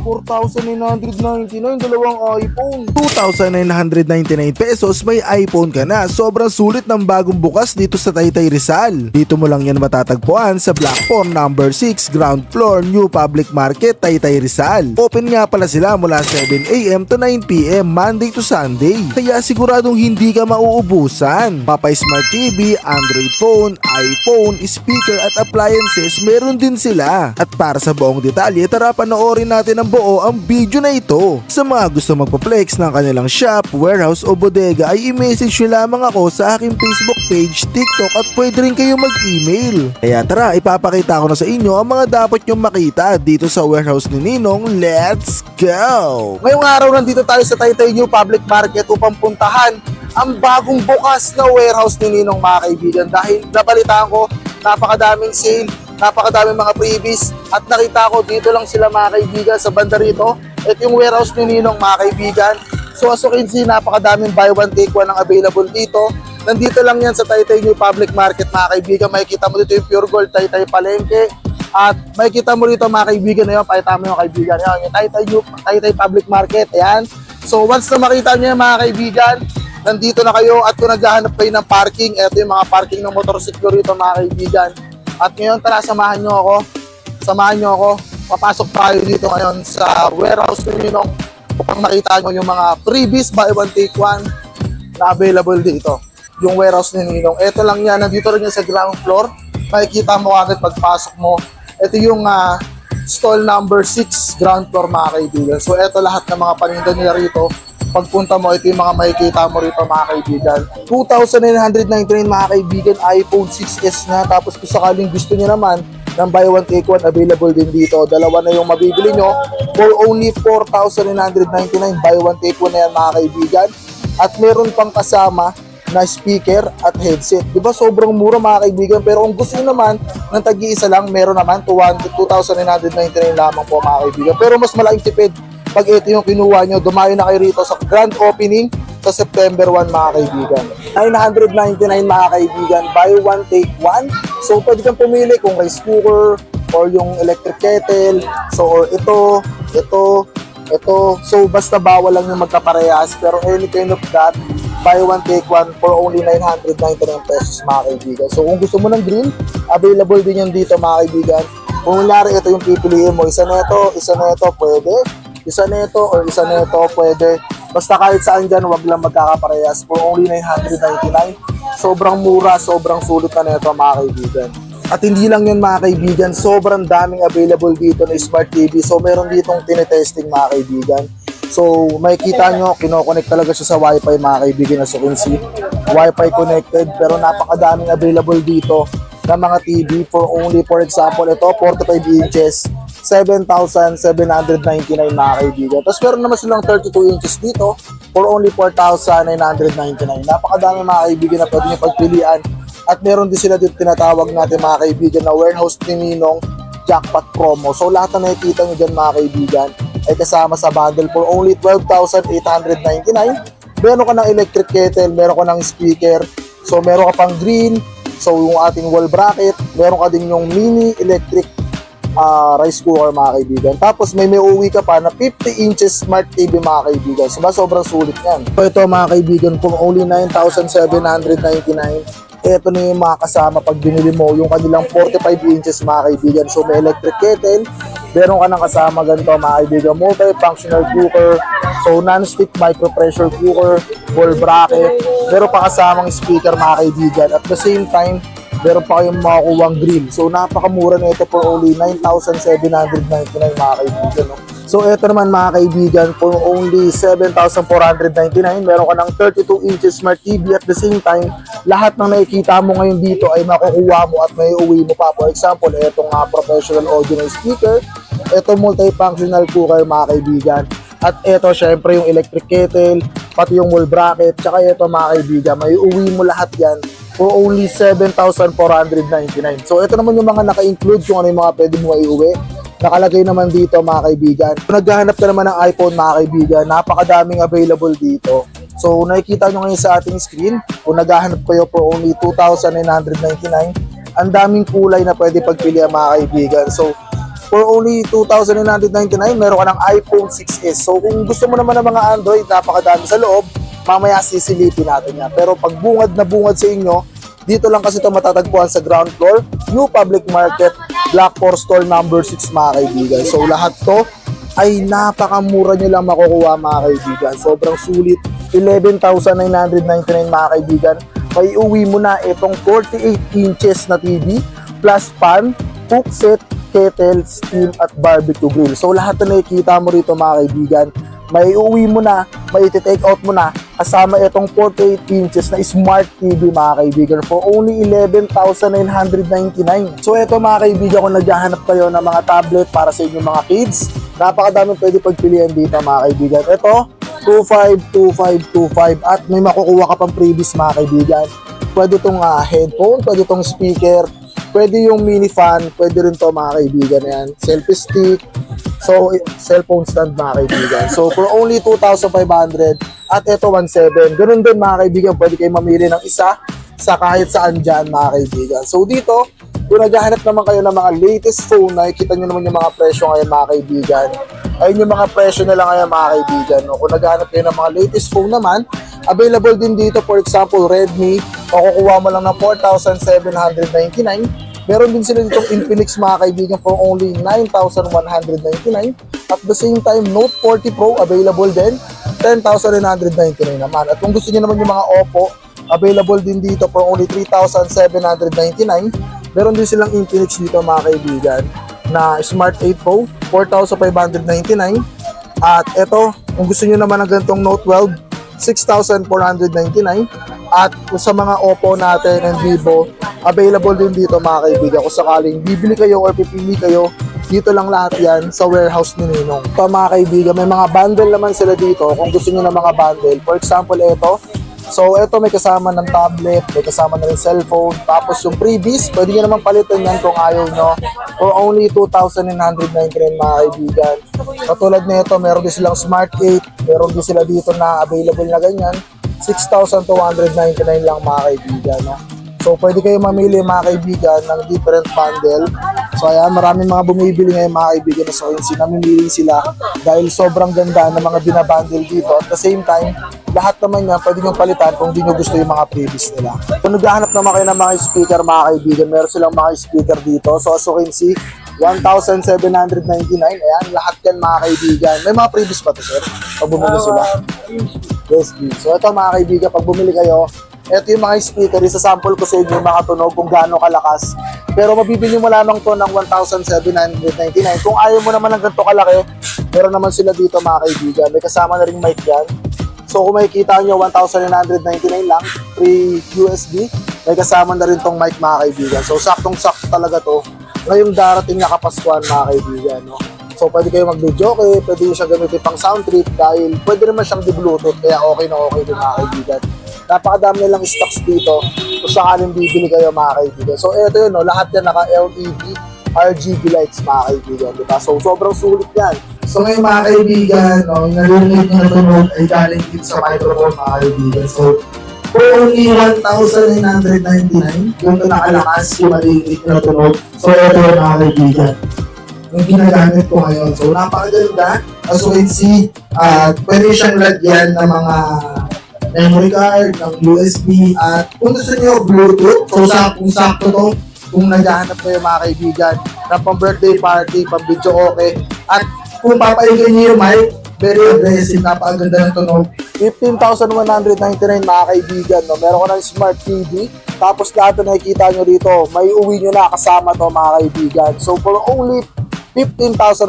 4,999, dalawang iPhone. 2,999 pesos may iPhone ka na. Sobrang sulit ng bagong bukas dito sa Taytay Rizal. Dito mo lang yan matatagpuan sa Block 4 number 6 ground floor New Public Market, Taytay Rizal. Open nga pala sila mula 7 AM to 9 PM Monday to Sunday. Kaya siguradong hindi ka mauubusan. Papay Smart TV, Android phone, iPhone, speaker at appliances meron din sila. At para sa buong detalye, tara panoorin natin ang buo ang video na ito. Sa mga gusto magpa-flex ng kanilang shop, warehouse o bodega ay i-message nyo lamang ako sa aking Facebook page, TikTok at pwede rin kayo mag-email. Kaya tara, ipapakita ko na sa inyo ang mga dapat nyong makita dito sa warehouse ni Ninong. Let's go! Ngayong araw nandito tayo sa Taytay New Public Market upang puntahan ang bagong bukas na warehouse ni Ninong, mga kaibigan, dahil nabalitaan ko napakadaming sale, napakadaming mga freebies at nakita ko dito lang sila, mga kaibigan, sa banda rito. Ito yung warehouse ni Ninong, mga kaibigan. So as you can see, napakadaming buy one take one ang available dito. Nandito lang yan sa Taytay New Public Market, mga kaibigan. Makikita mo dito yung Pure Gold Taytay Palengke. At makikita mo dito, mga kaibigan, na yun, pakita mo yung kaibigan. Yan, yung Taytay Public Market. Ayan. So once na makita nyo yung mga kaibigan, nandito na kayo. At kung naghahanap kayo ng parking, ito yung mga parking ng motorsiklo rito, mga kaibigan. At ngayon, tara, samahan nyo ako. Papasok tayo dito ngayon sa warehouse ni Ninong upang makita nyo yung mga freebies buy one take one na available dito. Yung warehouse ni Ninong. Ito lang yan. Nandito rin yan sa ground floor. Makikita mo agad pagpasok mo. Ito yung stall number 6 ground floor, mga kaibigan. So ito lahat ng mga paninda nila rito. Pagpunta mo, ito yung mga makikita mo rito, mga kaibigan. 2,999, mga kaibigan, iPhone 6s na. Tapos kung sakaling gusto nyo naman ng buy one take one, available din dito. Dalawa na yung mabibili nyo for only 4,999. Buy one take one na yan, mga kaibigan. At meron pang kasama na speaker at headset. Diba sobrang mura, mga kaibigan? Pero kung gusto nyo naman ng tag-iisa lang, meron naman 2,999 lamang po, mga kaibigan. Pero mas malaking tipid pag ito yung kinuha nyo. Dumayo na kayo rito sa grand opening sa September 1, mga kaibigan. 999, mga kaibigan, buy one take one. So pwede kang pumili kung rice cooker or yung electric kettle. So or ito. So basta bawal lang yung magkaparehas. Pero any kind of that, buy one take one for only 999 pesos, mga kaibigan. So kung gusto mo ng green, available din yan dito, mga kaibigan. Kung nangyari ito yung pipiliin mo, isa neto, pwede. Isa neto or isa neto, pwede. Basta kahit saan dyan, wag lang magkakaparehas for only 999. Sobrang mura, sobrang sulit na neto, mga kaibigan. At hindi lang yun, mga kaibigan, sobrang daming available dito na Smart TV. So meron ditong tinetesting, mga kaibigan. So makikita nyo, kinoconnect talaga siya sa Wi-Fi, mga kaibigan, as you can see. Wi-Fi connected, pero napakadaming available dito na mga TV for only, for example, ito 45 inches, 7,799, mga kaibigan. Tapos meron naman silang 32 inches dito for only 4,999. Napakadami, mga kaibigan, na pwede nyo pagpilian. At meron din sila dito tinatawag natin, mga kaibigan, na warehouse ni Ninong jackpot promo. So lahat na nakikita nyo dyan, mga kaibigan, ay kasama sa bundle for only 12,899. Meron ka ng electric kettle, meron ka ng speaker, so meron ka pang green, so yung ating wall bracket, meron ka din yung mini electric rice cooker, mga kaibigan. Tapos may uwi ka pa na 50 inches smart TV, mga kaibigan. So sobrang sulit yan. So ito, mga kaibigan, kung only 9,799, ito na yung mga kasama pag binili mo yung kanilang 45 inches, mga kaibigan. So may electric kettle, meron ka ng kasama ganito, mga kaibigan, multi-functional cooker, so non-stick micro pressure cooker, wall bracket, meron pa kasamang speaker, mga kaibigan. At the same time, meron pa kayong makakuwang grill. So napakamura na ito for only 9,799, mga kaibigan, no? So ito naman, mga kaibigan, for only 7,499, meron ka ng 32 inches smart TV. At the same time, lahat ng nakikita mo ngayon dito ay makukuha mo at may uwi mo pa. For example, itong professional audio speaker, ito multi-functional cooker, mga kaibigan. At ito, syempre, yung electric kettle, pati yung wall bracket, tsaka ito, mga kaibigan, may uwi mo lahat yan for only 7,499. So ito naman yung mga naka-include, kung ano yung mga pwede mo iuwi. Nakalagay naman dito, mga kaibigan. Kung naghahanap ka naman ng iPhone, mga kaibigan, napakadaming available dito. So nakikita nyo ngayon sa ating screen, kung naghahanap kayo for only 2,999, ang daming kulay na pwede pagpilian, mga kaibigan. So For only 2,999, meron ka ng iPhone 6s. So kung gusto mo naman ng mga Android, napakadami sa loob, mamaya sisilipin natin yan. Pero pag bungad na bungad sa inyo, dito lang kasi ito matatagpuan sa ground floor, New Public Market, Black 4 Store number 6 mga kaibigan. So lahat to ay napakamura nyo lang makukuha mga kaibigan. Sobrang sulit, 11,999 mga kaibigan. May uwi mo na itong 48 inches na TV plus pan, cook set, kettle, steam at barbecue grill. So lahat na nakikita mo rito mga kaibigan, may uwi mo na, may take out mo na kasama itong 48 inches na smart TV mga kaibigan for only 11,999. So ito mga kaibigan, kung naghahanap kayo ng mga tablet para sa inyong mga kids, napakadaming pwede pagpilian dito mga kaibigan. Ito 252525 at may makukuha ka pang freebies mga kaibigan. Pwede itong headphone, pwede itong speaker, pwede yung mini fan, pwede rin to mga kaibigan. Yan, selfie stick, so cellphone stand mga kaibigan. So for only 2,500 at ito 1,700. Ganun din mga kaibigan, pwede kayo mamili ng isa sa kahit saan dyan mga kaibigan. So dito, kung naghahanap naman kayo ng mga latest phone, nakikita nyo naman yung mga presyo ngayon mga kaibigan. Ayun yung mga presyo na lang ngayon mga kaibigan. No? Kung naghahanap kayo ng mga latest phone naman, available din dito, for example, Redmi, makukuha mo lang ng 4,799. Meron din sila ditong Infinix mga kaibigan for only 9,199. At the same time, Note 40 Pro available din, 10,999 naman. At kung gusto niyo naman yung mga Oppo, available din dito for only 3,799. Meron din silang Infinix dito mga kaibigan na Smart 8 Pro, 4,599. At ito, kung gusto niyo naman ng ganitong Note 12, 6,499. At sa mga Oppo natin and Vivo, available din dito mga kaibigan. Kung sakaling bibili kayo or pipili kayo, dito lang lahat yan sa warehouse ni Ninong. Ito mga kaibigan, may mga bundle naman sila dito kung gusto niyo ng mga bundle. For example, ito. So ito may kasama ng tablet, may kasama na rin cellphone. Tapos yung freebies, pwede nyo naman palitan yan kung ayaw nyo. For only 2,999 mga kaibigan. Katulad na ito, meron din silang Smart 8. Meron din sila dito na available na ganyan. 6,299 lang mga kaibigan. No? So pwede kayo mamili mga kaibigan ng different bundle. So ayan, maraming mga bumibili ngayon mga kaibigan na so namimili sila dahil sobrang ganda ng mga binabundle dito. At the same time, lahat naman yan pwede nyo palitan kung di nyo gusto yung mga previous nila. Kung naghahanap naman kayo ng mga speaker mga kaibigan, meron silang mga speaker dito. So as you can see, 1,799. Ayan, lahat yan mga kaibigan. May mga previous pa to sir? Pag bumili sila. Yes, please. So ito mga kaibigan, pag bumili kayo, ito yung mga speaker, isa-sample ko sa inyo yung mga tunog kung gaano kalakas. Pero mabibili mo lamang to ng 1,799. Kung ayaw mo naman ng ganito kalaki, meron naman sila dito mga kaibigan. May kasama na rin mic yan. So kung makikita nyo, 1,999 lang, free USB. May kasama na rin tong mic mga kaibigan. So saktong-sakto talaga to ngayong darating na Kapaskuhan mga kaibigan. No? So pwede kayo mag-video, pwede nyo siya gamitin pang sound trip dahil pwede naman siyang di-bluetooth. Kaya okay na okay din mga kaibigan. Napakadami nilang stocks dito kung sakaling bibili kayo mga kaibigan. So ito yun, no? Lahat yan naka-LED, RGB lights mga kaibigan. Diba? So sobrang sulit yan. So ngayon mga kaibigan, no, yung narinig nyo na tunog ay galing din sa microphone mga kaibigan. So for only 1,999, yung nakalakas yung narinig nyo na tunog. So ito yung mga kaibigan, yung ginagamit ko ngayon. So napakaganda. As you can see, pwede siyang lagyan ng mga memory card, ng USB, at kung gusto nyo Bluetooth, so sakto to kung naghahanap kayo mga kaibigan ng pang birthday party, pang video okay, at kung papaigan nyo yung mic, very aggressive, napakaganda ng tunog. 15,199 mga kaibigan, no? Meron ko ng Smart TV, tapos lahat na nakikita nyo dito, may uwi nyo na kasama to mga kaibigan. So for only 15,199,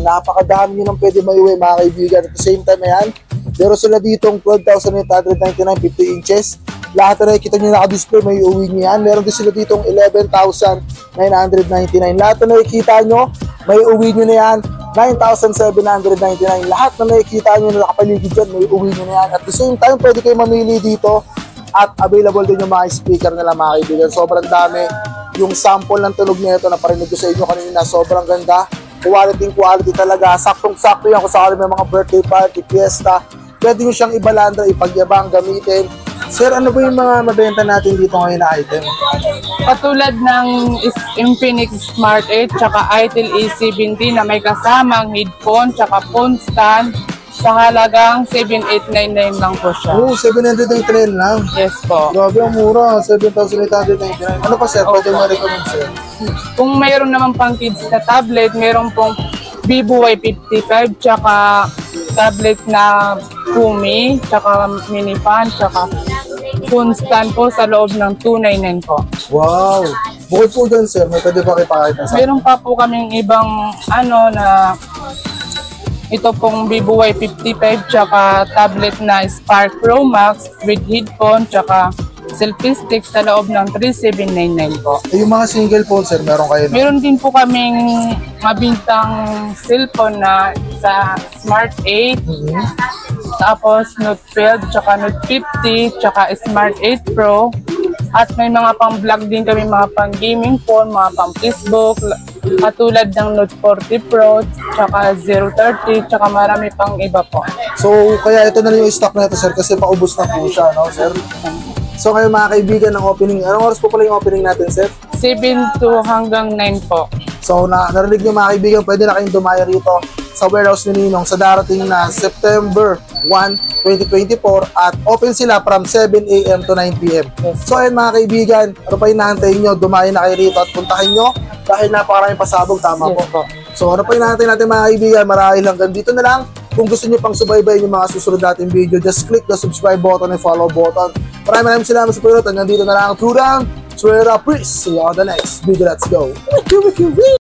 napakadami nyo nang pwede may uwi mga kaibigan. At the same time yan, meron sila ditong 12,899, 50 inches. Lahat na nakikita nyo naka-display, may uwi nyo yan. Meron din sila ditong 11,999. Lahat na nakikita nyo, may uwi nyo na yan. 9,799. Lahat na nakikita nyo na nakapaligid dyan, may uwi nyo na yan. At the same time, pwede kayo mamili dito. At available din yung mga speaker nila mga kaibigan. Sobrang dami. Yung sample ng tunog nito na parinig ko sa inyo kanina, sobrang ganda. Quality talaga. Saktong-sakto yan kung sakali may mga birthday party, fiesta. Pwede nyo siyang ibalandra, ipagyabang, gamitin. Sir, ano ba yung mga mabenta natin dito ngayon na item? Katulad ng Infinix Smart 8 tsaka Itel A70 na may kasamang headphone tsaka phone stand sa halagang 7,899 lang po siya. Oo, 799 lang. Yes po. Grabe, ang mura. 7,899. Ano pa, sir? Pwede mo recommend, sir? Kung mayroon naman pang kids na tablet, mayroon pong Vivo Y55 tsaka tablet na Kumi tsaka mini fan tsaka phone stand po sa loob ng 299 po. Wow. Bukod po dyan, sir, may pwede ba kayo pakita sa Mayroon pa po kaming ibang na ito pong Vivo Y55 tsaka tablet na Spark Pro Max with headphone tsaka selfie stick sa loob ng 3,799 po. Yung mga single phone, sir, meron kayo na? Meron din po kaming mabintang cellphone na sa Smart 8, tapos Note 12, tsaka Note 50, tsaka Smart 8 Pro. At may mga pang-vlog din kami, mga pang-gaming phone, mga pang-Facebook, katulad ng Note 40 Pro, tsaka 030, tsaka marami pang iba po. So, kaya ito na lang yung stock na ito, sir, kasi paubos na po siya, no, sir? So, kayo mga kaibigan ng opening, anong oras po pala yung opening natin, sir? 7 to hanggang 9 po. So, narinig niyo mga kaibigan, pwede na kayong dumaya rito sa warehouse ni Ninong sa darating na September 1, 2024 at open sila from 7 a.m. to 9 p.m. So, ayun mga kaibigan, ano pa hinahantayin nyo? Dumaya na kayo rito at puntahan nyo dahil napakaraming pasabog, tama Yes po. po. So, ano pa hinahantayin natin mga kaibigan? Marahil hanggang dito na lang. Kung gusto nyo pang subaybayin yung mga susunod natin video, just click the subscribe button and follow button. Maraming salamat sa pagpunta. Hanggang dito na lang. Tudang, Suera, Pris. See you on the next video. Let's go.